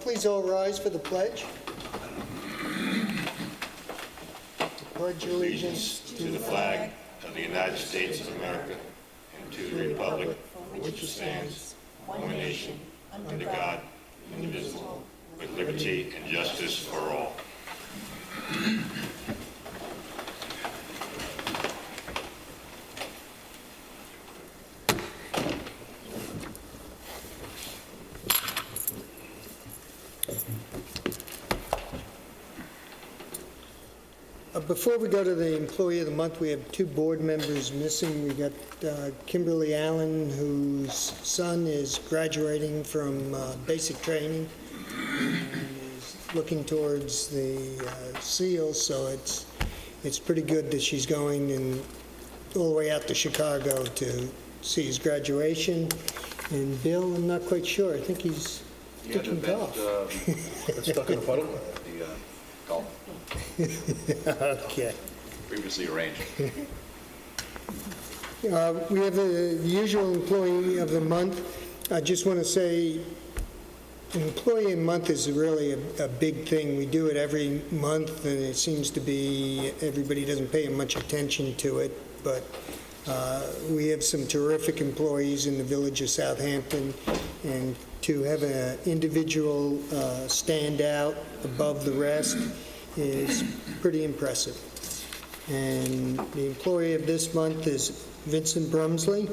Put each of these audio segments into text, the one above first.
Please all rise for the pledge. I pledge allegiance to the flag of the United States of America and to the republic for which it stands, one nation, under God, indivisible, with liberty and justice for all. Before we go to the Employee of the Month, we have two board members missing. We got Kimberly Allen, whose son is graduating from basic training and is looking towards the SEAL, so it's pretty good that she's going all the way out to Chicago to see his graduation. And Bill, I'm not quite sure. I think he's taking golf. Stuck in a puddle? The golf. Okay. Previously arranged. We have the usual Employee of the Month. I just want to say, Employee of the Month is really a big thing. We do it every month, and it seems to be everybody doesn't pay much attention to it, but we have some terrific employees in the village of Southampton, and to have an individual stand out above the rest is pretty impressive. And the employee of this month is Vincent Brumsley.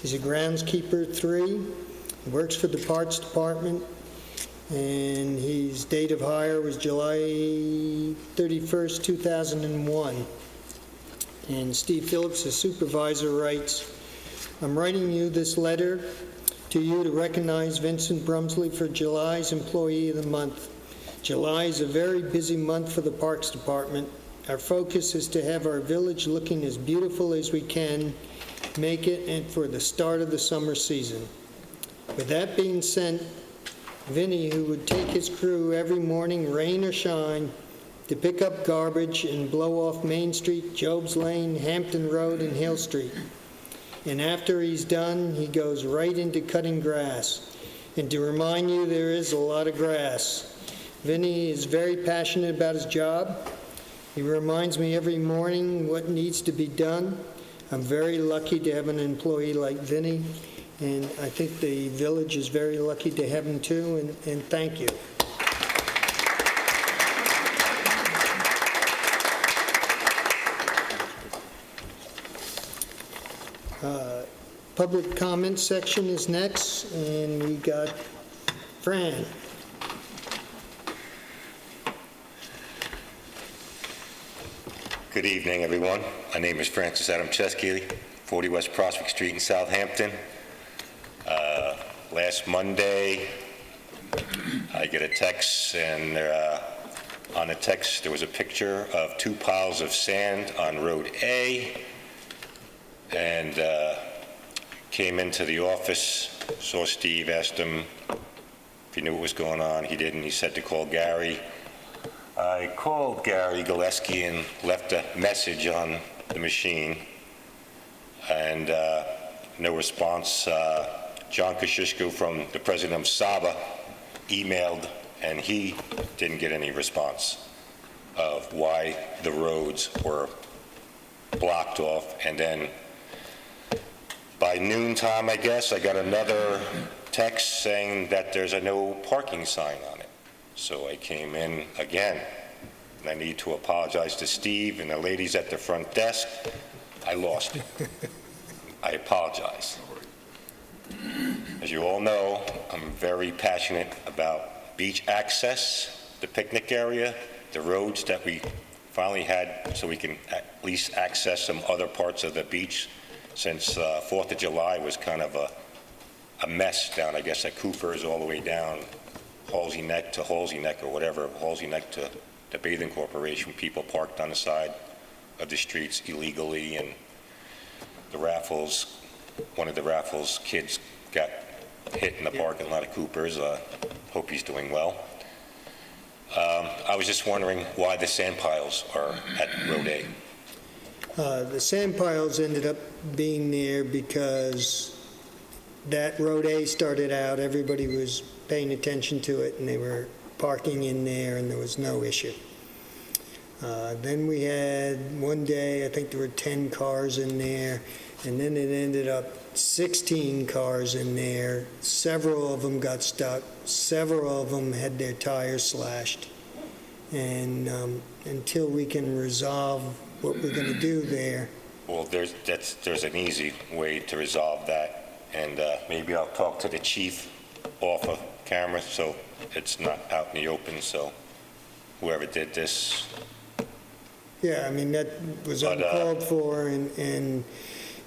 He's a groundskeeper 3. He works for the parts department, and his date of hire was July 31st, 2001. And Steve Phillips, the supervisor, writes, "I'm writing you this letter to you to recognize Vincent Brumsley for July's Employee of the Month. July is a very busy month for the Parks Department. Our focus is to have our village looking as beautiful as we can make it and for the start of the summer season. With that being said, Vinny, who would take his crew every morning, rain or shine, to pick up garbage and blow off Main Street, Job's Lane, Hampton Road, and Hill Street. And after he's done, he goes right into cutting grass. And to remind you, there is a lot of grass. Vinny is very passionate about his job. He reminds me every morning what needs to be done. I'm very lucky to have an employee like Vinny, and I think the village is very lucky to have him too, and thank you." Public comment section is next, and we got Fran. Good evening, everyone. My name is Francis Adam Chesky, 40 West Prospect Street in Southampton. Last Monday, I get a text, and on the text there was a picture of 2 piles of sand on Road A, and came into the office, saw Steve, asked him if he knew what was going on. He didn't. He said to call Gary. I called Gary Gillespie and left a message on the machine, and no response. John Kosciuszko from the president of SABA emailed, and he didn't get any response of why the roads were blocked off. And then by noontime, I guess, I got another text saying that there's a no parking sign on it. So I came in again, and I need to apologize to Steve and the ladies at the front desk. I lost it. I apologize. As you all know, I'm very passionate about beach access, the picnic area, the roads that we finally had so we can at least access some other parts of the beach, since 4th of July was kind of a mess down, I guess, at Cooper's all the way down Halsey Neck to Halsey Neck or whatever, Halsey Neck to the Bathing Corporation. People parked on the side of the streets illegally, and the raffles, one of the raffles kids got hit in the parking lot of Cooper's. Hope he's doing well. I was just wondering why the sand piles are at Road A. The sand piles ended up being there because that Road A started out, everybody was paying attention to it, and they were parking in there, and there was no issue. Then we had one day, I think there were 10 cars in there, and then it ended up 16 cars in there. Several of them got stuck. Several of them had their tires slashed. And until we can resolve what we're going to do there, Well, there's an easy way to resolve that, and maybe I'll talk to the chief off of camera, so it's not out in the open, so whoever did this, yeah, I mean, that was But, uncalled for, and,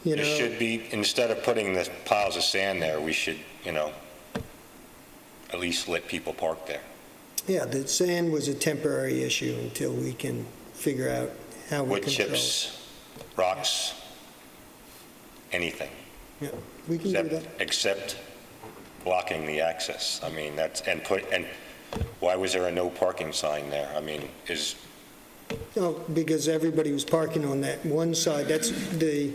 you it know, should be, instead of putting the piles of sand there, we should, at least let people park there. yeah, the sand was a temporary issue until we can figure out how we Wood control it. chips, rocks, anything, Yeah, we can do that. except blocking the access. I mean, and why was there a no parking sign there? I mean, No, because everybody was parking on that one side. That's the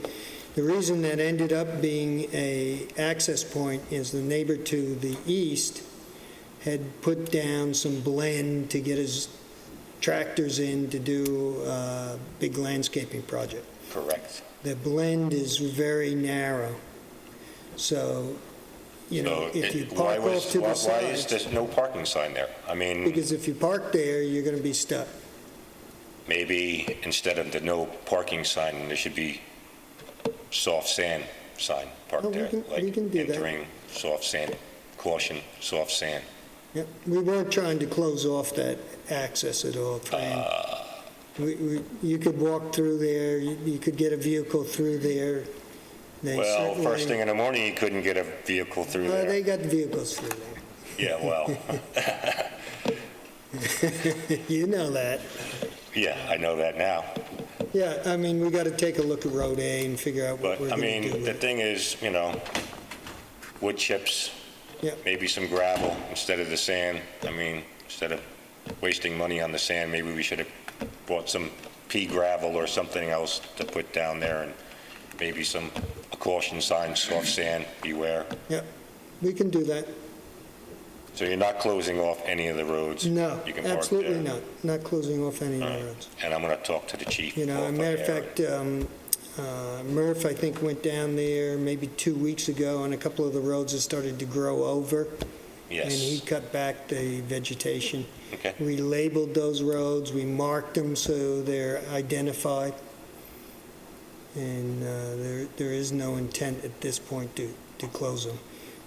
reason that ended up being a access point is the neighbor to the east had put down some blend to get his tractors in to do a big landscaping project. correct. The blend is very narrow. So, So if you why park off to the why is side, there no parking sign there? I mean, because if you park there, you're going to be stuck. maybe instead of the no parking sign, there should be soft sand sign Oh, parked we there. can- we Like can do that. entering soft sand, caution, soft sand. Yeah, we weren't trying to close off that access at all, Fran. You could walk through there, you could get a vehicle through there. They Well, certainly- first thing in the morning, you couldn't get a vehicle through Well, they there. got vehicles through there. Yeah, well, You know that. yeah, I know that now. Yeah, I mean, we got to take a look at Road A and figure out what But, we're I going to do mean, with the it. thing is, wood chips, Yeah. maybe some gravel instead of the sand. I mean, instead of wasting money on the sand, maybe we should have bought some pea gravel or something else to put down there, and maybe a caution sign, soft sand, beware. Yeah, we can do that. So you're not closing off any of the roads? No, You can park absolutely there? not. Not closing off any of All the right. roads. And I'm going to talk to the chief. You know, off as a of matter of there. fact, Murph, I think, went down there maybe 2 weeks ago, and a couple of the roads had started to grow over. And he Yes, cut back the vegetation. okay. We labeled those roads, we marked them so they're identified. And there is no intent at this point to close them.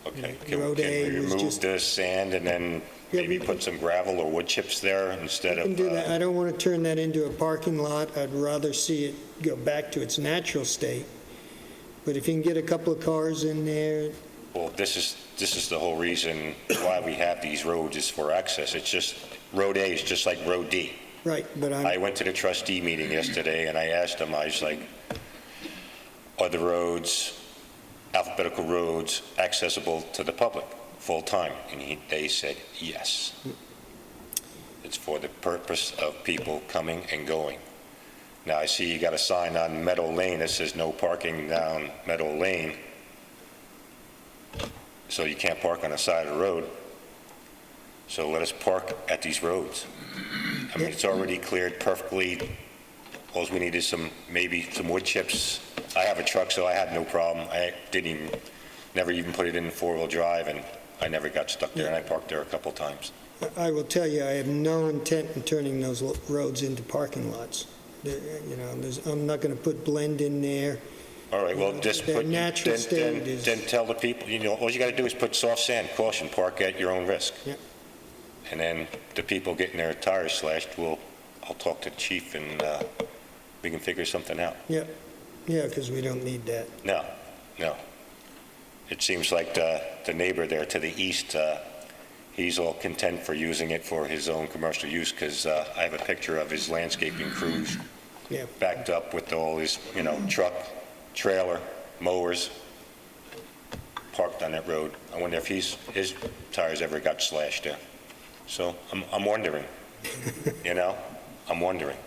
Okay. Road Can A we was remove just- the sand and then Yeah, maybe we put some gravel or wood chips there instead We of? can do that. I don't want to turn that into a parking lot. I'd rather see it go back to its natural state. But if you can get a couple of cars in there, Well, this is the whole reason why we have these roads is for access. It's just, Road A is just like Road D. right, but I went to the trustee meeting yesterday, and I asked them, I was like, are the roads, alphabetical roads, accessible to the public full-time? And they said, yes. It's for the purpose of people coming and going. Now, I see you got a sign on Meadow Lane that says no parking down Meadow Lane, so you can't park on the side of the road. So let us park at these roads. I mean, it's already cleared perfectly. All we need is maybe some wood chips. I have a truck, so I had no problem. I never even put it in four-wheel drive, and I never got stuck there, and I parked there a couple times. I will tell you, I have no intent in turning those roads into parking lots. I'm not going to put blend in there. All right, well, just Their put, natural state is- then tell the people, all you got to do is put soft sand, caution, park at your own risk. Yeah. And then the people getting their tires slashed, I'll talk to the chief, and we can figure something out. Yeah, because we don't need that. No. It seems like the neighbor there to the east, he's all content for using it for his own commercial use, because I have a picture of his landscaping crews Yeah. backed up with all his, truck, trailer, mowers, parked on that road. I wonder if his tires ever got slashed there. So I'm wondering, I'm wondering.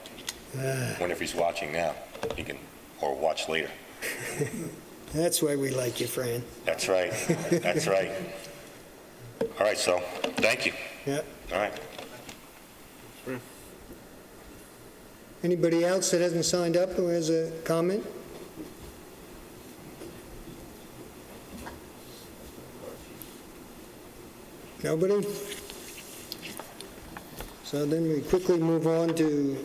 Wonder if he's watching now. He can, or watch later. That's why we like you, Fran. That's right. That's right. All right, so, thank you. Yeah. All right. Anybody else that hasn't signed up who has a comment? Nobody? So then we quickly move on to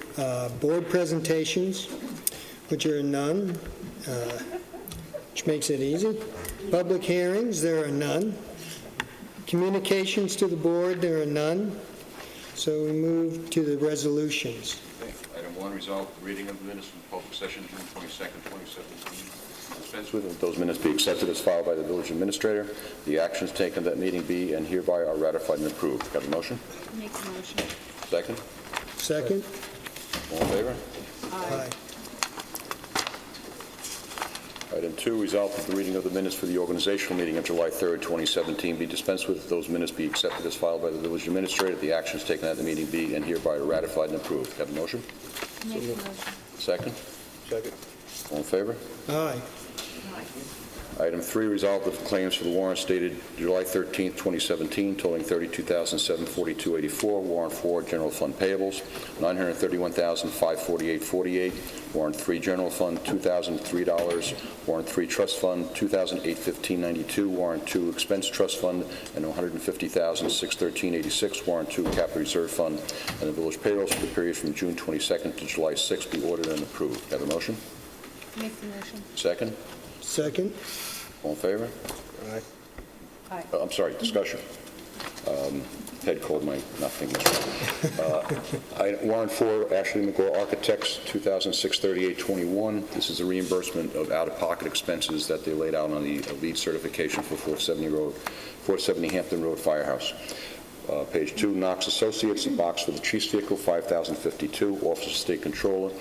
board presentations, which are none, which makes it easy. Public hearings, there are none. Communications to the board, there are none. So we move to the resolutions. Okay. Item 1, resolve reading of the minutes from public session June 22nd, 2017. Dispense with, those minutes be accepted as filed by the village administrator. The actions taken at that meeting be and hereby are ratified and approved. Got a motion? Make the motion. Second? Second? All in favor? Aye. Item 2, resolve that the reading of the minutes for the organizational meeting of July 3rd, 2017 be dispensed with. Those minutes be accepted as filed by the village administrator. The actions taken at the meeting be and hereby are ratified and approved. Got a motion? Make the motion. Second? Second. All in favor? Aye. Item 3, resolve the claims for the warrants dated July 13th, 2017, totaling $32,742.84. Warrant 4, general fund payables, $931,548.48. Warrant 3, general fund, $2,003. Warrant 3, trust fund, $2,815.92. Warrant 2, expense trust fund, and $150,613.86. Warrant 2, capital reserve fund, and the village payrolls for the period from June 22nd to July 6th be ordered and approved. Have a motion? Make the motion. Second? Second? All in favor? Aye. Aye. I'm sorry, discussion. Head cold, my nothing was wrong. Warrant 4, Ashley McGraw Architects, $2,638.21. This is a reimbursement of out-of-pocket expenses that they laid out on the lead certification for 470 Hampton Road Firehouse. Page 2, Knox Associates, a box for the chief's vehicle, $5,052. Office of State Controller,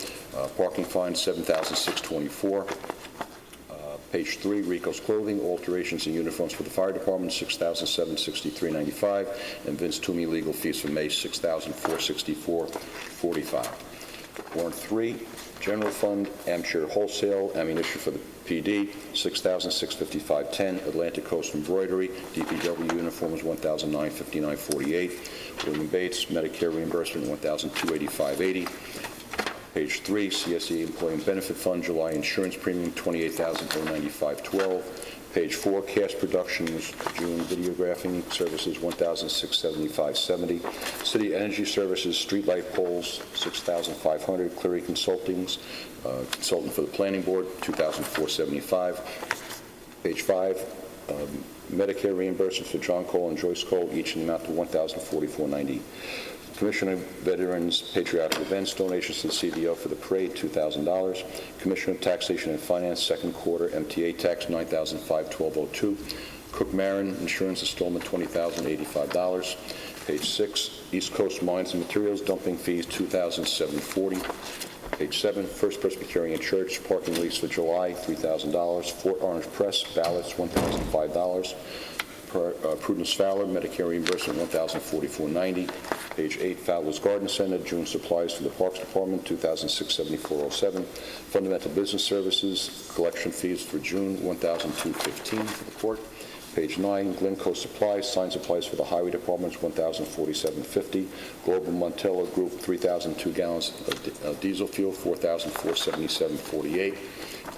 parking fine, $7,624. Page 3, Rico's Clothing, alterations in uniforms for the fire department, $6,763.95, and Vince Toomey legal fees for May, $6,464.45. Warrant 3, General Fund, Amshire Wholesale, ammunition for the PD, $6,655.10, Atlantic Coast Embroidery, DPW uniforms, $1,959.48, William Bates, Medicare reimbursement, $1,285.80. Page 3, CSE Employee Benefit Fund, July insurance premium, $28,095.12. Page 4, Cast Productions, June videographing services, $1,675.70. City Energy Services, streetlight poles, $6,500. Cleary Consultings, consultant for the Planning Board, $2,475. Page 5, Medicare reimbursements for John Cole and Joyce Cole, each in the amount of $1,044.90. Commission of Veterans Patriotic Events, donations to the CVO for the parade, $2,000. Commission of Taxation and Finance, second quarter MTA tax, $9,512.02. Cook Marin Insurance installment, $20,085. Page 6, East Coast Mines and Materials, dumping fees, $2,740. Page 7, First Presbyterian Church, parking lease for July, $3,000. Fort Orange Press, ballots, $1,005. Prudence Fowler, Medicare reimbursement, $1,044.90. Page 8, Fowler's Garden Center, June supplies for the Parks Department, $2,674.07. Fundamental Business Services, collection fees for June, $1,215 for the court. Page 9, Glencoe Supplies, sign supplies for the Highway Department, $1,047.50. Global Montella Group, 3,002 gallons of diesel fuel, $4,477.48.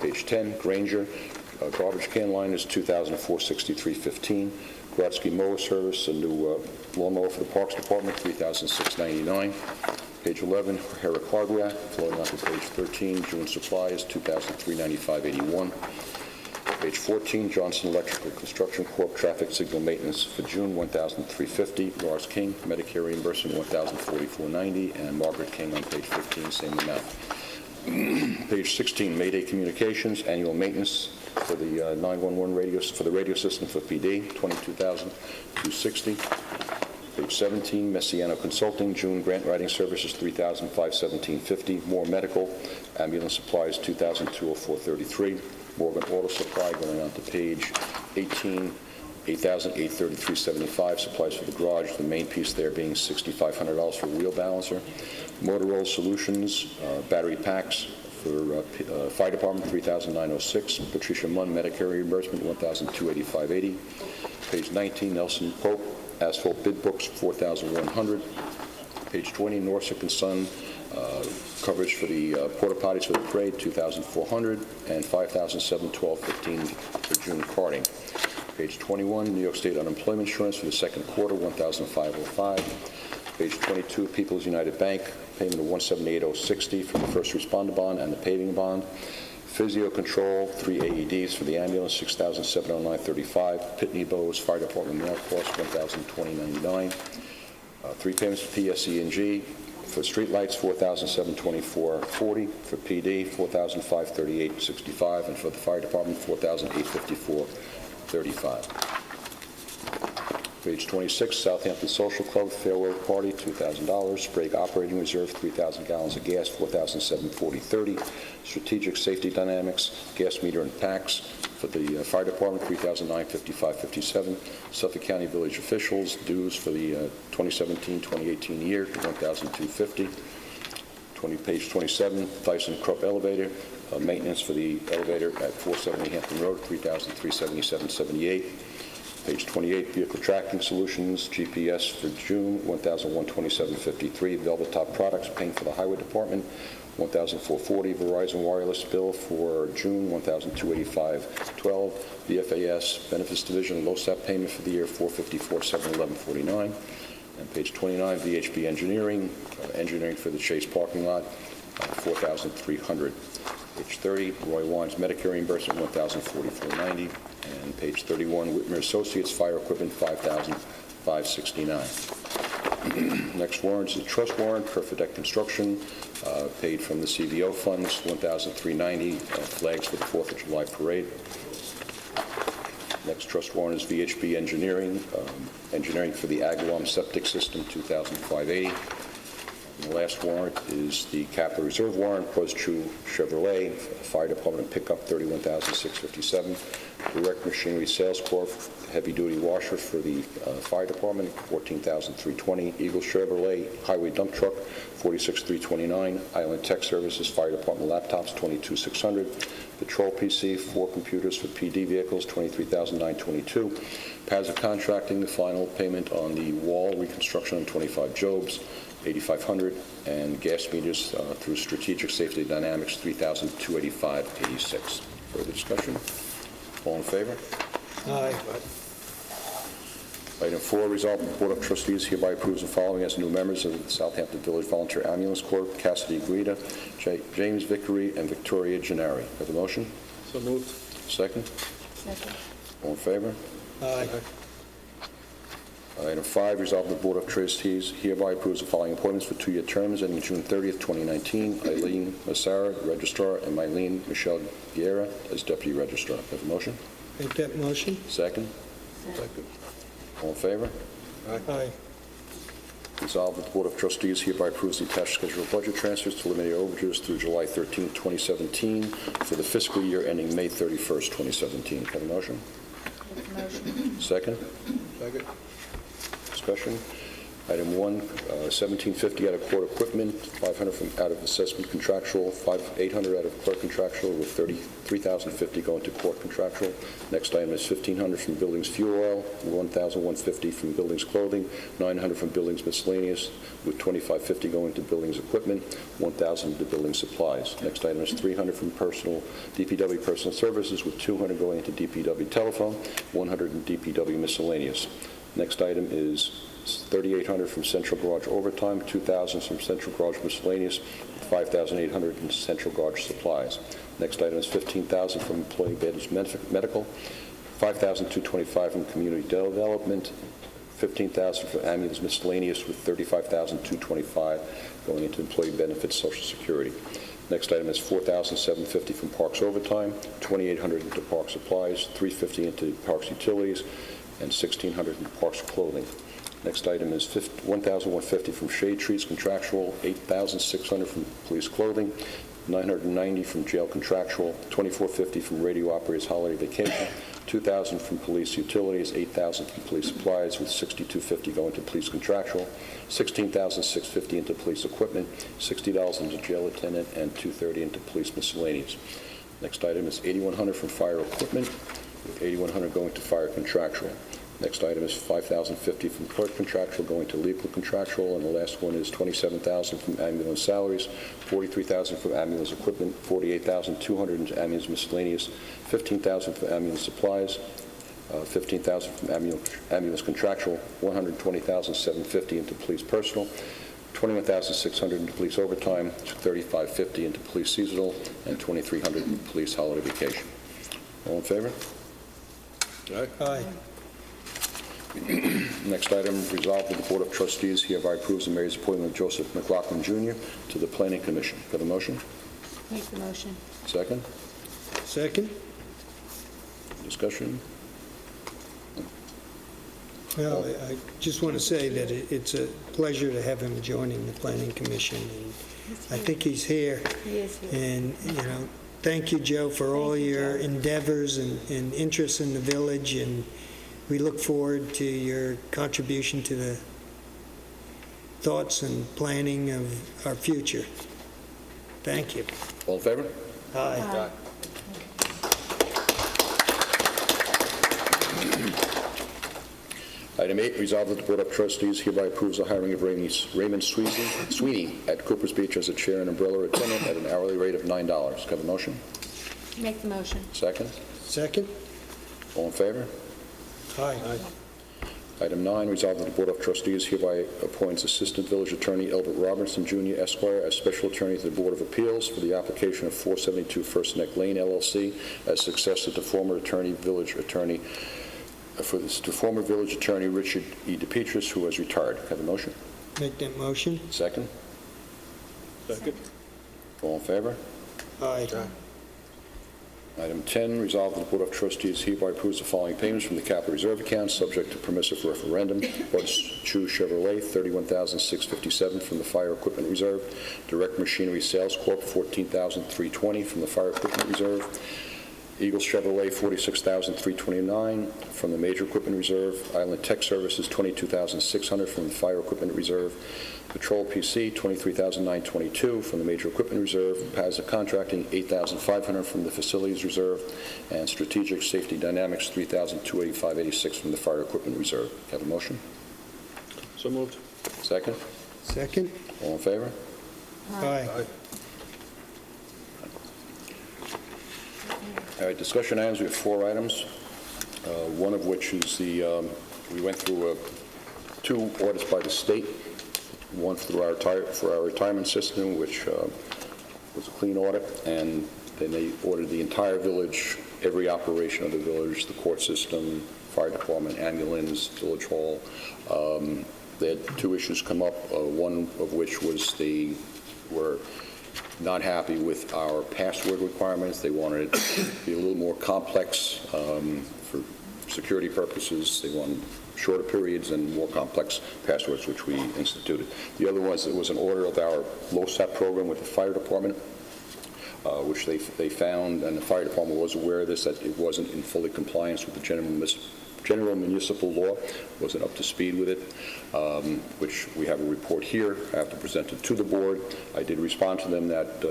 Page 10, Granger, garbage can liners, $2,463.15. Grotsky Mower Service, a new lawnmower for the Parks Department, $3,699. Page 11, Herrick Hardware, flowing on to page 13, June Supplies, $2,395.81. Page 14, Johnson Electrical Construction Corp. Traffic Signal Maintenance for June, $1,350. Lars King, Medicare reimbursement, $1,044.90. And Margaret King on page 15, same amount. Page 16, Mayday Communications, annual maintenance for the 911 radio, for the radio system for PD, $22,260. Page 17, Messiano Consulting, June grant writing services, $3,517.50. More medical, ambulance supplies, $2,204.33. Morgan Auto Supply, going on to page 18, $8,833.75. Supplies for the garage, the main piece there being $6,500 for a wheel balancer. Motorola Solutions, battery packs, For Fire Department, $3,906. Patricia Munn, Medicare reimbursement, $1,285.80. Page 19, Nelson Pope, asphalt bid books, $4,100. Page 20, Norsec and Son, coverage for the porta potties for the parade, $2,400, and $5,712.15 for June carting. Page 21, New York State unemployment insurance for the second quarter, $1,505. Page 22, People's United Bank, payment of $178,060 for the first responder bond and the paving bond. Physio Control, 3 AEDs for the ambulance, $6,709.35. Pitney Bowes Fire Department mail cost, $1,020.99. 3 payments for PSE&G. For streetlights, $4,724.40. For PD, $4,538.65. And for the fire department, $4,854.35. Page 26, Southampton Social Club farewell party, $2,000. Sprague Operating Reserve, 3,000 gallons of gas, $4,740.30. Strategic Safety Dynamics, gas meter and packs. For the fire department, $3,955.57. Suffolk County village officials, dues for the 2017-2018 year, $1,250. Page 27, Dyson Krupp elevator, maintenance for the elevator at 470 Hampton Road, $3,377.78. Page 28, Vehicle Tracking Solutions, GPS for June, $1,127.53. Velvet Top Products, paying for the Highway Department, $1,440. Verizon Wireless bill for June, $1,285.12. The FAS Benefits Division, LoSAP payment for the year, $454,711.49. And page 29, VHB Engineering, engineering for the Chase parking lot, $4,300. Page 30, Roy Wine's Medicare reimbursement, $1,044.90. And page 31, Whitmer Associates Fire Equipment, $5,569. Next warrant is the trust warrant, Perfect Construction, paid from the CVO funds, $1,390. Flags for the 4th of July parade. Next trust warrant is VHB Engineering, engineering for the Agawam septic system, $2,580. And the last warrant is the capital reserve warrant, Post-True Chevrolet, Fire Department pickup, $31,657. Direct Machinery Sales Corp, heavy-duty washer for the fire department, $14,320. Eagle Chevrolet highway dump truck, $46,329. Island Tech Services Fire Department laptops, $22,600. Patrol PC, 4 computers for PD vehicles, $23,922. Pazza Contracting, the final payment on the wall reconstruction on 25 Jobs, $8,500. And gas meters through Strategic Safety Dynamics, $3,285.86. Further discussion? All in favor? Aye. Item 4, resolve the Board of Trustees hereby approves the following as new members of the Southampton Village Volunteer Ambulance Corps: Cassidy Guida, James Vickery, and Victoria Gennari. Have a motion? So moved. Second? Second. All in favor? Aye. Item 5, resolve the Board of Trustees hereby approves the following appointments for 2-year terms ending June 30th, 2019. Eileen Massara, Registrar, and Mylene Michelle Guerra as Deputy Registrar. Have a motion? Make that motion. Second? Second. All in favor? Aye. Resolved that the Board of Trustees hereby approves the attached schedule of budget transfers to eliminate overages through July 13, 2017 for the fiscal year ending May 31st, 2017. Have a motion? Make the motion. Second? Second. Discussion. Item 1, 1750 out of court equipment, 500 from out of assessment contractual, 800 out of clerk contractual, with 3,050 going to court contractual. Next item is 1,500 from buildings fuel oil, 1,150 from buildings clothing, 900 from buildings miscellaneous, with 2,550 going to buildings equipment, 1,000 to building supplies. Next item is 300 from DPW personal services, with 200 going into DPW telephone, 100 in DPW miscellaneous. Next item is 3,800 from central garage overtime, 2,000 from central garage miscellaneous, 5,800 in central garage supplies. Next item is 15,000 from employee benefits medical, 5,225 from community development, 15,000 for ambulance miscellaneous, with 35,225 going into employee benefits social security. Next item is 4,750 from parks overtime, 2,800 into park supplies, 350 into parks utilities, and 1,600 in parks clothing. Next item is 1,150 from shade trees contractual, 8,600 from police clothing, 990 from jail contractual, 2,450 from radio operators holiday vacation, $2,000 from police utilities, $8,000 from police supplies, with $6,250 going to police contractual, $16,650 into police equipment, $60 into jail attendant, and $230 into police miscellaneous. Next item is $8,100 from fire equipment, with $8,100 going to fire contractual. Next item is $5,050 from clerk contractual going to legal contractual, and the last one is $27,000 from ambulance salaries, $43,000 from ambulance equipment, $48,200 into ambulance miscellaneous, $15,000 for ambulance supplies, $15,000 from ambulance contractual, $120,750 into police personal, $21,600 into police overtime, $35,50 into police seasonal, and $2,300 into police holiday vacation. All in favor? Aye. Aye. Next item, resolved that the Board of Trustees hereby approves the mayor's appointment of Joseph McLaughlin Jr. to the Planning Commission. Have a motion? Make the motion. Second? Second? Discussion? Well, I just want to say that it's a pleasure to have him joining the Planning Commission, and I think he's here. He is here. And, thank you, Joe, for all Thank you, your Joe. endeavors and interest in the village, and we look forward to your contribution to the thoughts and planning of our future. Thank you. All in favor? Aye. Item 8, resolved that the Board of Trustees hereby approves the hiring of Raymond Sweeney at Cooper's Beach as a chair and umbrella attendant at an hourly rate of $9. Can I have a motion? Make the motion. Second? Second? All in favor? Aye. Item 9, resolved that the Board of Trustees hereby appoints Assistant Village Attorney Albert Robertson, Jr., Esquire, as Special Attorney to the Board of Appeals for the application of 472 First Neck Lane, LLC, as successor to former Village Attorney Richard E. DePetris, who has retired. Have a motion? Make that motion. Second? Second. All in favor? Aye. Item 10, resolved that the Board of Trustees hereby approves the following payments from the capital reserve account, subject to permissive referendum. Bus Chu Chevrolet, $31,657 from the fire equipment reserve. Direct Machinery Sales Corp., $14,320 from the fire equipment reserve. Eagles Chevrolet, $46,329 from the major equipment reserve. Island Tech Services, $22,600 from the fire equipment reserve. Patrol PC, $23,922 from the major equipment reserve. PASA Contracting, $8,500 from the facilities reserve. And Strategic Safety Dynamics, $3,285.86 from the fire equipment reserve. Have a motion? So moved. Second? Second? All in favor? Aye. All right, discussion items, we have 4 items, one of which is we went through 2 audits by the state, one for our retirement system, which was a clean audit, and then they audited the entire village, every operation of the village, the court system, fire department, ambulance, village hall. They had 2 issues come up, one of which was they were not happy with our password requirements. They wanted it to be a little more complex for security purposes. They wanted shorter periods and more complex passwords, which we instituted. The other was it was an order of our LoSAP program with the fire department, which they found, and the fire department was aware of this, that it wasn't in fully compliance with the general municipal law, wasn't up to speed with it, which we have a report here. I have to present it to the board. I did respond to them that,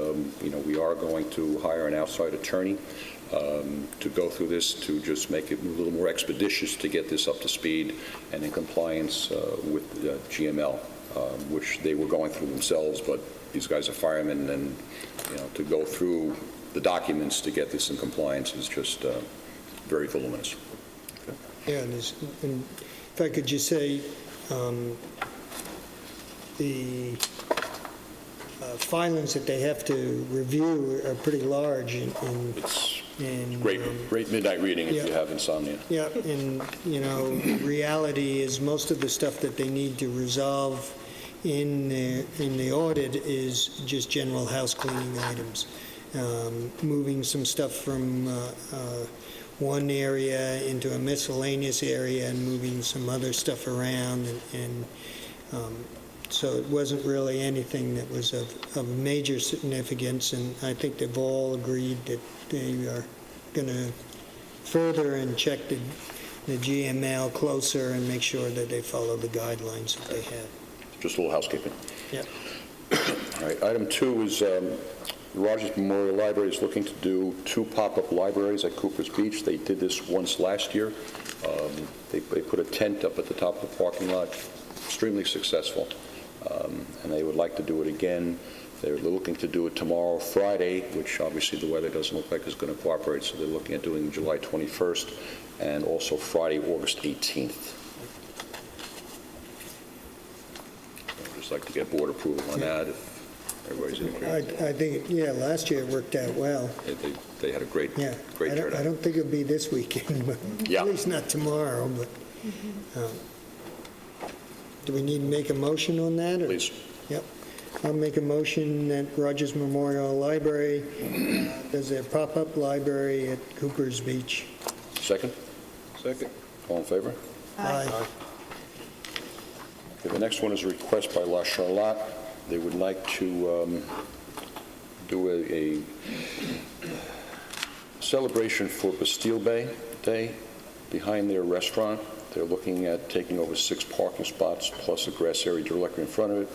we are going to hire an outside attorney to go through this, to just make it a little more expeditious to get this up to speed and in compliance with GML, which they were going through themselves, but these guys are firemen, and, to go through the documents to get this in compliance is just very voluminous. Yeah, and if I could just say, the filings that they have to review are pretty large, and Great midnight reading if you Yeah. have insomnia. yeah, and, reality is most of the stuff that they need to resolve in the audit is just general house cleaning items. Moving some stuff from one area into a miscellaneous area and moving some other stuff around, and so it wasn't really anything that was of major significance, and I think they've all agreed that they are going to further and check the GML closer and make sure that they follow the guidelines that they have. Just a little housekeeping. Yep. All right, item 2 is Rogers Memorial Library is looking to do 2 pop-up libraries at Cooper's Beach. They did this once last year. They put a tent up at the top of the parking lot, extremely successful, and they would like to do it again. They're looking to do it tomorrow, Friday, which obviously the weather doesn't look like it's going to cooperate, so they're looking at doing July 21st, and also Friday, August 18th. I'd just like to get board approval on that, if everybody's in agreement. I think, yeah, last year it worked out well. They had a great Yeah. great I turnout. don't think it'll be this weekend, but Yeah. at least not tomorrow, but, do we need to make a motion on that? or- Please. Yep. I'll make a motion that Rogers Memorial Library does their pop-up library at Cooper's Beach. Second? Second. All in favor? Aye. Okay, the next one is a request by La Charlotte. They would like to do a celebration for Bastille Bay Day behind their restaurant. They're looking at taking over 6 parking spots plus a grass area directly in front of it.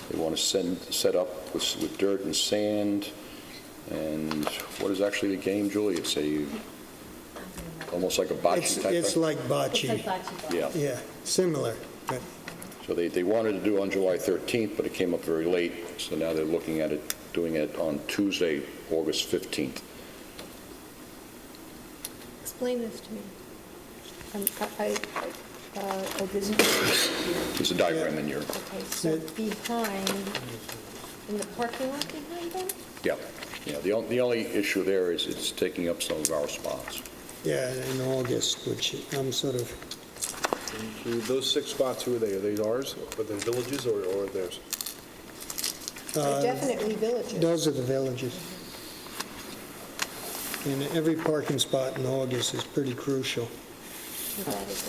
They want to set up with dirt and sand. And what is actually the game, Julie? It's almost like a bocce type It's thing? like It's bocce. like bocce ball. Yeah. Yeah, similar, but So they wanted to do it on July 13th, but it came up very late, so now they're looking at doing it on Tuesday, August 15th. Explain this to me. This is, There's a diagram in your, okay, so behind, in the parking lot behind them? yeah. The only issue there is it's taking up some of our spots. yeah, in August, which I'm sort of, Those 6 spots, who are they? Are they ours? Are they villages or theirs? They're definitely villages. those are the villages. And every parking spot in August is pretty crucial. That is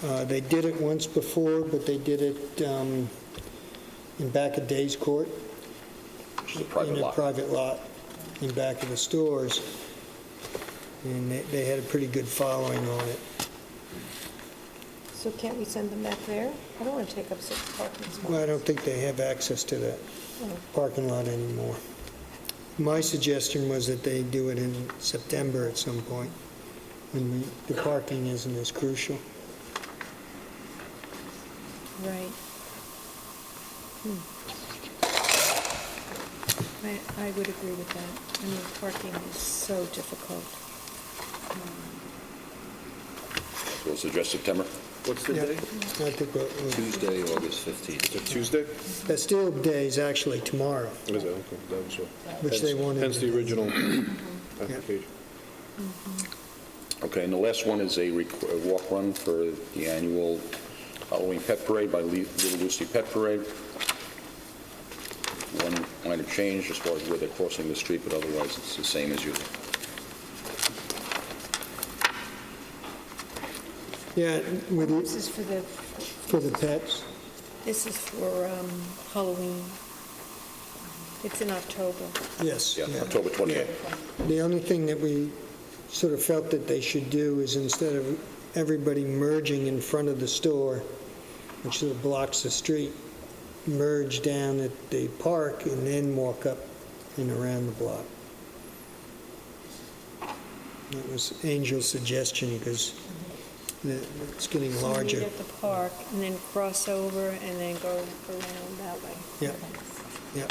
right. They did it once before, but they did it in back of Days Court. Which is a private In a lot. private lot in back of the stores. And they had a pretty good following on it. So can't we send them back there? I don't want to take up 6 parking spots. Well, I don't think they have access to that parking lot anymore. My suggestion was that they do it in September at some point, when the parking isn't as crucial. Right. I would agree with that. I mean, parking is so difficult. So we'll suggest September. What's the Yeah. day? I think Tuesday, August 15th. Is it Tuesday? Bastille Day is actually tomorrow, Is it? Okay, that was what. which they wanted. Hence the original application. Okay, and the last one is a walk-run for the annual Halloween Pet Parade by Little Lucy Pet Parade. One minor change as far as where they're crossing the street, but otherwise it's the same as usual. Yeah, This is for the pets. this is for Halloween. It's in October. Yes. Yeah, October 28th. The only thing that we sort of felt that they should do is instead of everybody merging in front of the store, which sort of blocks the street, merge down at the park and then walk up and around the block. That was Angel's suggestion because it's getting So meet larger. at the park and then cross over and then go around that way. Yeah, yeah.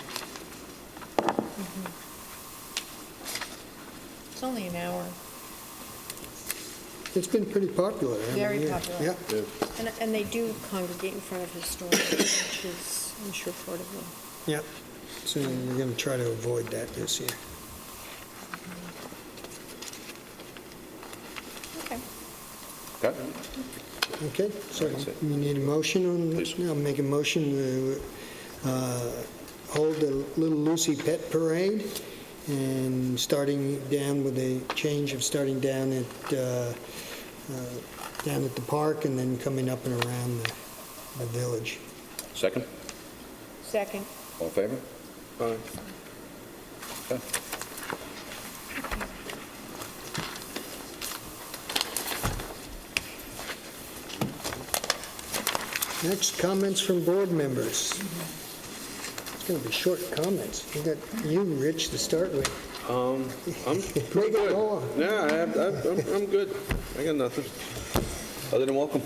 It's only an hour. It's been pretty popular. every Very year. popular. Yeah, Yeah. And they do congregate in front of his store, which is, I'm sure, part of the... yeah. So we're going to try to avoid that this year. Okay. Okay? Okay, so That's it. we need a motion on, Please. I'll make a motion to hold the Little Lucy Pet Parade, and starting down with a change of starting down at the park and then coming up and around the village. Second? Second. All in favor? Aye. Okay. Next, comments from board members. It's going to be short comments. You got you, Rich, to start with. I'm Make pretty it good. long. Yeah, I'm good. I got nothing. Other than welcome.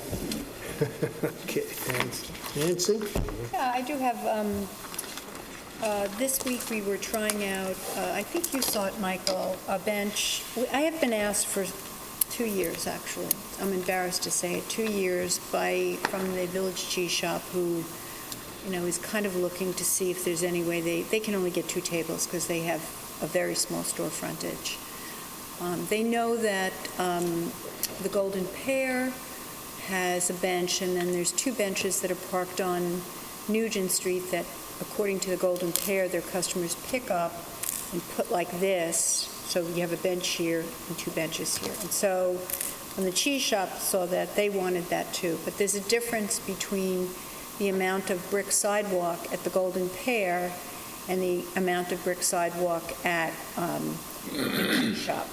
Okay, thanks. Nancy? Yeah, I do have, this week we were trying out, I think you saw it, Michael, a bench. I have been asked for 2 years, actually. I'm embarrassed to say it, 2 years from the Village Cheese Shop, who, is kind of looking to see if there's any way they can only get 2 tables because they have a very small store frontage. They know that the Golden Pear has a bench, and then there's 2 benches that are parked on Nugent Street that, according to the Golden Pear, their customers pick up and put like this, so you have a bench here and 2 benches here. And so when the cheese shop saw that, they wanted that too. But there's a difference between the amount of brick sidewalk at the Golden Pear and the amount of brick sidewalk at the cheese shop.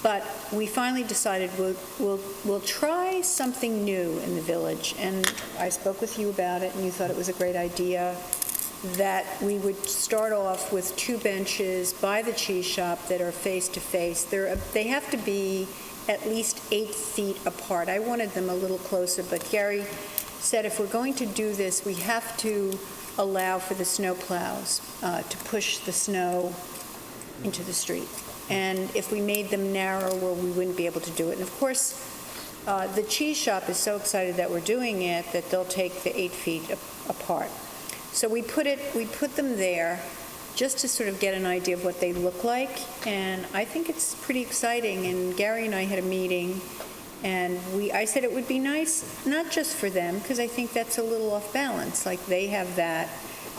But we finally decided we'll try something new in the village, and I spoke with you about it, and you thought it was a great idea, that we would start off with 2 benches by the cheese shop that are face-to-face. They have to be at least 8 feet apart. I wanted them a little closer, but Gary said if we're going to do this, we have to allow for the snow plows to push the snow into the street. And if we made them narrower, we wouldn't be able to do it. And of course, the cheese shop is so excited that we're doing it that they'll take the 8 feet apart. So we put them there just to sort of get an idea of what they look like. And I think it's pretty exciting. And Gary and I had a meeting, and I said it would be nice, not just for them, because I think that's a little off balance. Like they have that,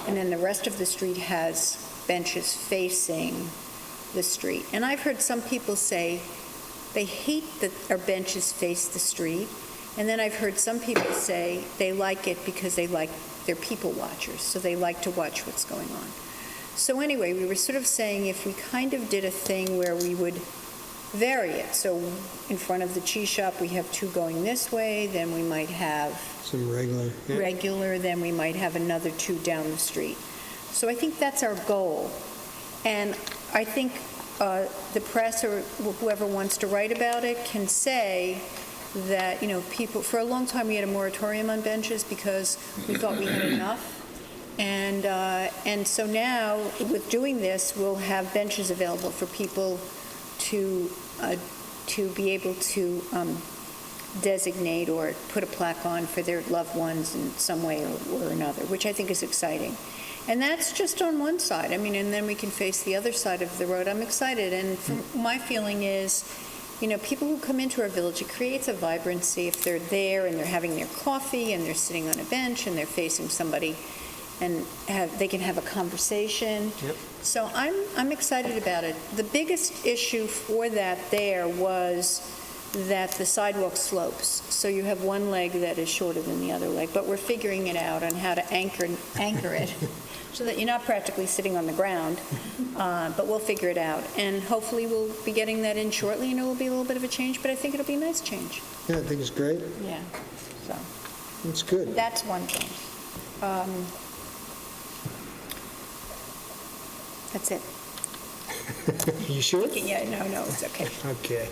and then the rest of the street has benches facing the street. And I've heard some people say they hate that our benches face the street, and then I've heard some people say they like it because they're people watchers, so they like to watch what's going on. So anyway, we were sort of saying if we kind of did a thing where we would vary it. So in front of the cheese shop, we have 2 going this way, then we might have Some regular. Yeah. regular, then we might have another 2 down the street. So I think that's our goal. And I think the press or whoever wants to write about it can say that, people, for a long time we had a moratorium on benches because we thought we had enough. And so now, with doing this, we'll have benches available for people to be able to designate or put a plaque on for their loved ones in some way or another, which I think is exciting. And that's just on one side. I mean, and then we can face the other side of the road. I'm excited. And my feeling is, people who come into our village, it creates a vibrancy if they're there and they're having their coffee and they're sitting on a bench and they're facing somebody and they can have a conversation. Yep. So I'm excited about it. The biggest issue for that there was that the sidewalk slopes. So you have one leg that is shorter than the other leg, but we're figuring it out on how to anchor it so that you're not practically sitting on the ground, but we'll figure it out. And hopefully we'll be getting that in shortly, and it will be a little bit of a change, but I think it'll be a nice change. Yeah, I think it's great. Yeah, so It's good. that's one thing. That's it. You sure? Yeah, no, it's okay. Okay.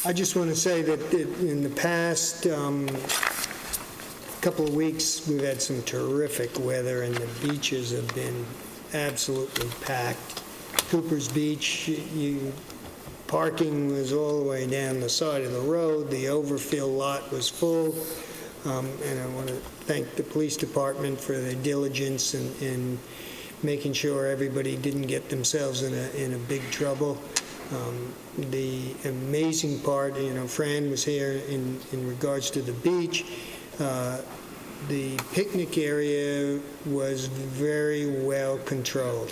I just want to say that in the past couple of weeks, we've had some terrific weather, and the beaches have been absolutely packed. Cooper's Beach, parking was all the way down the side of the road. The overfill lot was full. And I want to thank the police department for their diligence in making sure everybody didn't get themselves in a big trouble. The amazing part, Fran was here in regards to the beach. The picnic area was very well controlled.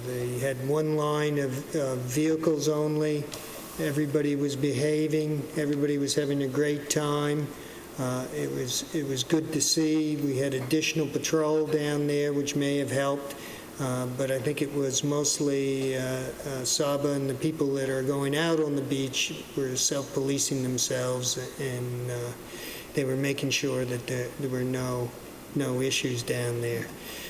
They had one line of vehicles only. Everybody was behaving. Everybody was having a great time. It was good to see. We had additional patrol down there, which may have helped. But I think it was mostly Saba and the people that are going out on the beach were self-policing themselves, and they were making sure that there were no issues down there.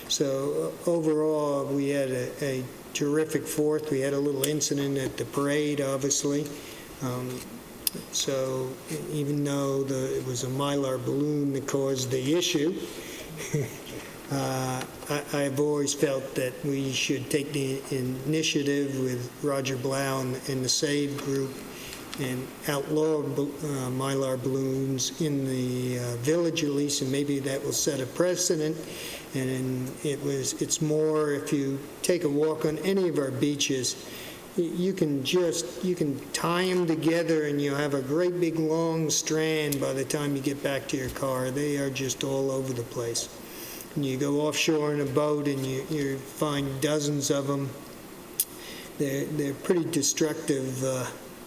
So overall, we had a terrific 4th. We had a little incident at the parade, obviously. So even though it was a Mylar balloon that caused the issue, I've always felt that we should take the initiative with Roger Blau and the SAVE group and outlaw Mylar balloons in the village at least, and maybe that will set a precedent. And it's more, if you take a walk on any of our beaches, you can tie them together and you have a great big long strand by the time you get back to your car. They are just all over the place. And you go offshore in a boat and you find dozens of them. They're pretty destructive,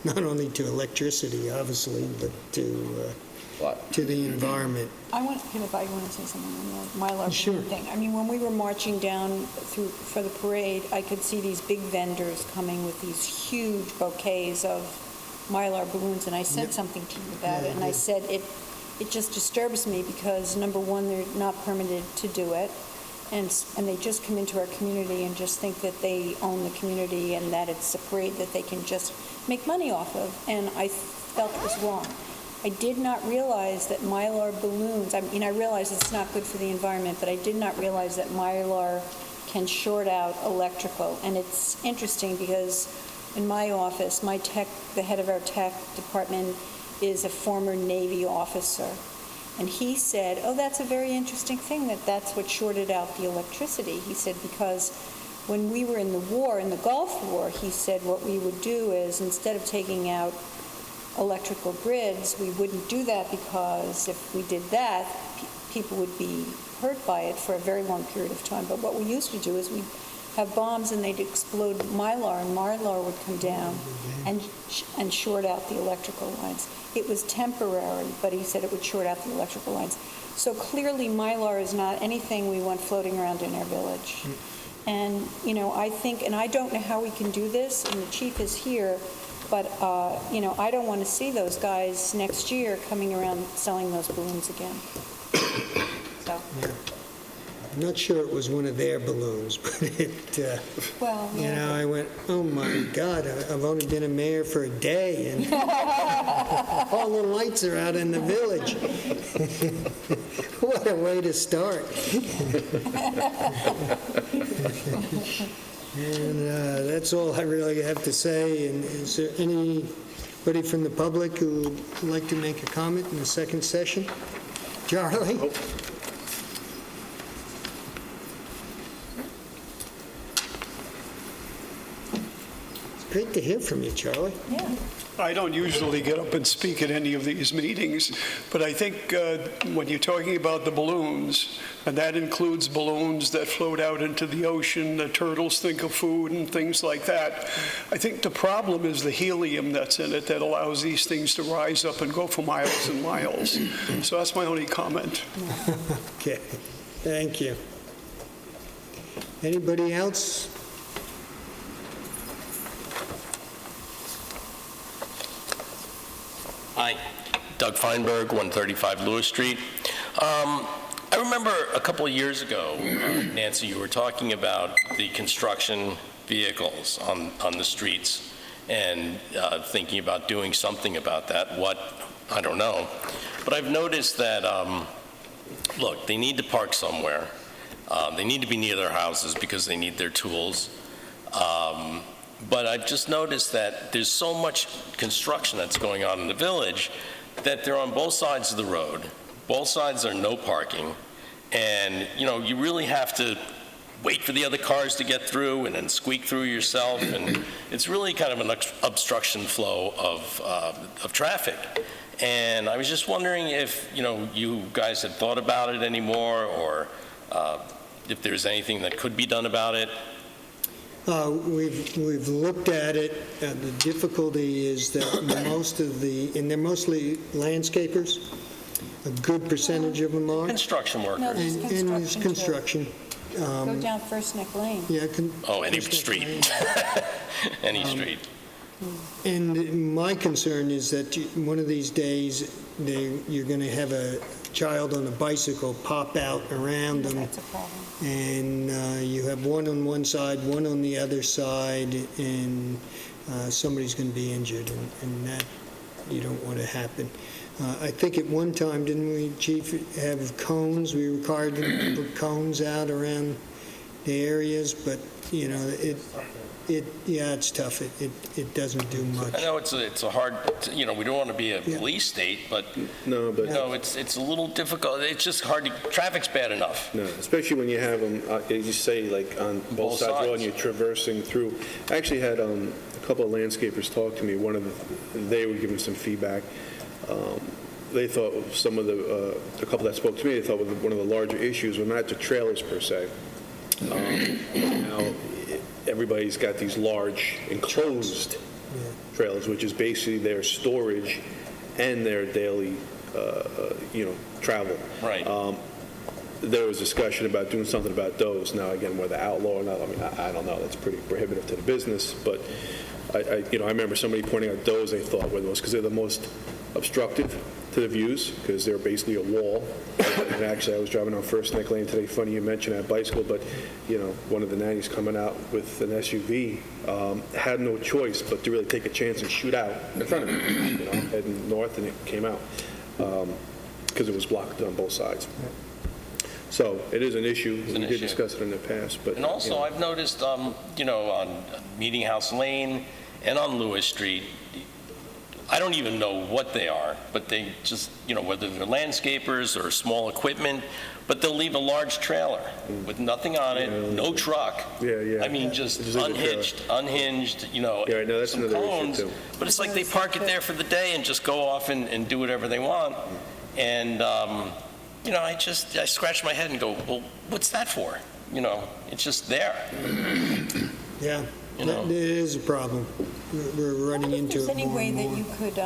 not only to electricity, obviously, but to the environment. I want to say something on the Mylar Sure. balloon thing. I mean, when we were marching down for the parade, I could see these big vendors coming with these huge bouquets of Mylar balloons, and I said Yep. something to you about Yeah, it, and you I did. said it just disturbs me because, number one, they're not permitted to do it, and they just come into our community and just think that they own the community and that it's a parade that they can just make money off of, and I felt it was wrong. I did not realize that Mylar balloons, I mean, I realize it's not good for the environment, but I did not realize that Mylar can short out electrical. And it's interesting because in my office, the head of our tech department is a former Navy officer. And he said, oh, that's a very interesting thing, that's what shorted out the electricity. He said, because when we were in the war, in the Gulf War, he said what we would do is, instead of taking out electrical grids, we wouldn't do that because if we did that, people would be hurt by it for a very long period of time. But what we used to do is we'd have bombs and they'd explode Mylar, and Mylar would come down and short out the electrical lines. It was temporary, but he said it would short out the electrical lines. So clearly Mylar is not anything we want floating around in our village. And, I think, and I don't know how we can do this, and the chief is here, but, I don't want to see those guys next year coming around selling those balloons again. So, I'm not sure it was one of their balloons, but well, I went, oh my God, I've only been a mayor for a day, and all the lights are out in the village. What a way to start. And that's all I really have to say. And is there anybody from the public who would like to make a comment in the second session? Charlie? It's great to hear from you, Charlie. yeah. I don't usually get up and speak at any of these meetings, but I think when you're talking about the balloons, and that includes balloons that float out into the ocean, the turtles think of food and things like that, I think the problem is the helium that's in it that allows these things to rise up and go for miles and miles. So that's my only comment. Okay, thank you. Anybody else? Hi, Doug Feinberg, 135 Lewis Street. I remember a couple of years ago, Nancy, you were talking about the construction vehicles on the streets and thinking about doing something about that. What, I don't know. But I've noticed that, look, they need to park somewhere. They need to be near their houses because they need their tools. But I've just noticed that there's so much construction that's going on in the village that they're on both sides of the road. Both sides are no parking. And, you really have to wait for the other cars to get through and then squeak through yourself. And it's really kind of an obstruction flow of traffic. And I was just wondering if, you guys had thought about it anymore, or if there's anything that could be done about it. We've looked at it. The difficulty is that and they're mostly landscapers, a good percentage of them are. Construction workers. No, And it's construction. Go down First Neck Lane. Yeah. Oh, any street. Any street. And my concern is that one of these days, you're going to have a child on a bicycle pop out around them, That's a problem. and you have one on one side, one on the other side, and somebody's going to be injured, and that you don't want to happen. I think at one time, didn't we, Chief, have cones? We required them to put cones out around the areas, but, it's tough. It doesn't do much. I know it's a hard, we don't want to be a police state, but, No, but, it's a little difficult. It's just hard traffic's bad enough. no, especially when you have them, you say, like, on both sides of the road, and you're traversing through. I actually had a couple of landscapers talk to me. They were giving some feedback. They thought a couple that spoke to me, they thought one of the larger issues were not the trailers per se. Now, everybody's got these large enclosed trailers, which is basically their storage and their daily, travel. Right. There was discussion about doing something about those. Now, again, whether outlaw or not, I don't know. That's pretty prohibitive to the business. But I remember somebody pointing out those they thought were the most, because they're the most obstructive to the views, because they're basically a wall. And actually, I was driving on First Neck Lane today. Funny you mentioned that bicycle, but one of the nannies coming out with an SUV had no choice but to really take a chance and shoot out in front of me, heading north, and it came out because it was blocked on both sides. So it is an issue. We did discuss it in the past, but And also, I've noticed, on Meeting House Lane and on Lewis Street, I don't even know what they are, but they just, whether they're landscapers or small equipment, but they'll leave a large trailer with nothing on it, no truck. Yeah. I mean, just unhinged, no, that's some another issue, cones. too. But it's like they park it there for the day and just go off and do whatever they want. And, I scratch my head and go, well, what's that for? It's just there. Yeah, it is a problem. We're running into If it there's any more way and that more. you could,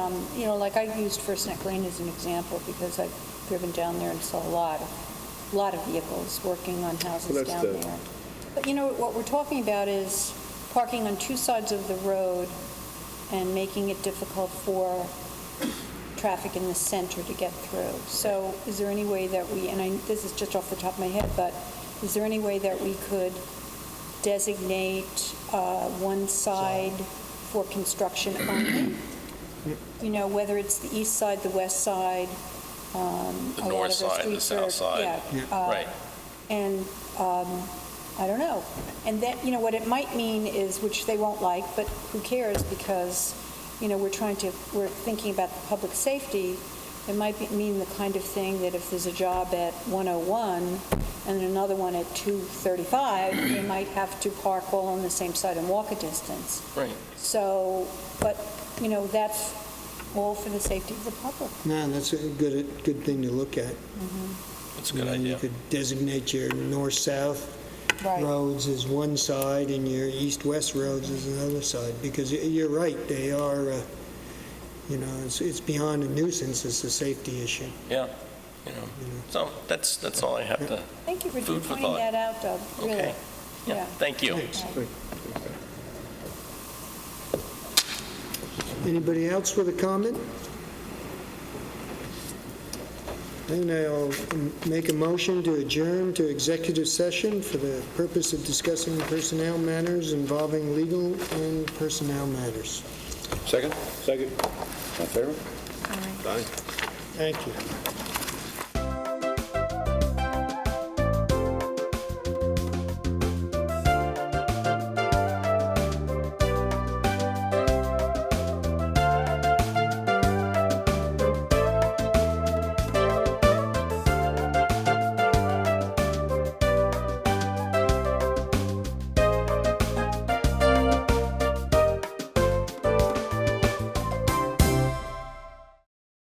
like I used First Neck Lane as an example because I've driven down there and saw a lot of vehicles working on houses Well, that's down the- there. But what we're talking about is parking on two sides of the road and making it difficult for traffic in the center to get through. So is there any way that this is just off the top of my head, but is there any way that we could designate one side for construction only? Whether it's the east side, the west side. The a lot north of our side, the streets south side. Right. And I don't know. And then, what it might mean is, which they won't like, but who cares, because, we're thinking about the public safety. It might mean the kind of thing that if there's a job at 101 and another one at 235, they might have to park all on the same side and walk a distance. Right. So, but, that's all for the safety of the public. No, that's a good thing to look at. That's a good You idea. could designate your north-south Right. roads as one side and your east-west roads as another side, because you're right, they are, it's beyond a nuisance, it's a safety issue. Yeah. So that's all I have to. Thank you for Food for pointing thought. that out, Doug, really. Okay. Yeah. Thank you. Thanks. Anybody else with a comment? Then I'll make a motion to adjourn to executive session for the purpose of discussing personnel matters involving legal and personnel matters. Second? second. All in favor? Aye. Thank you.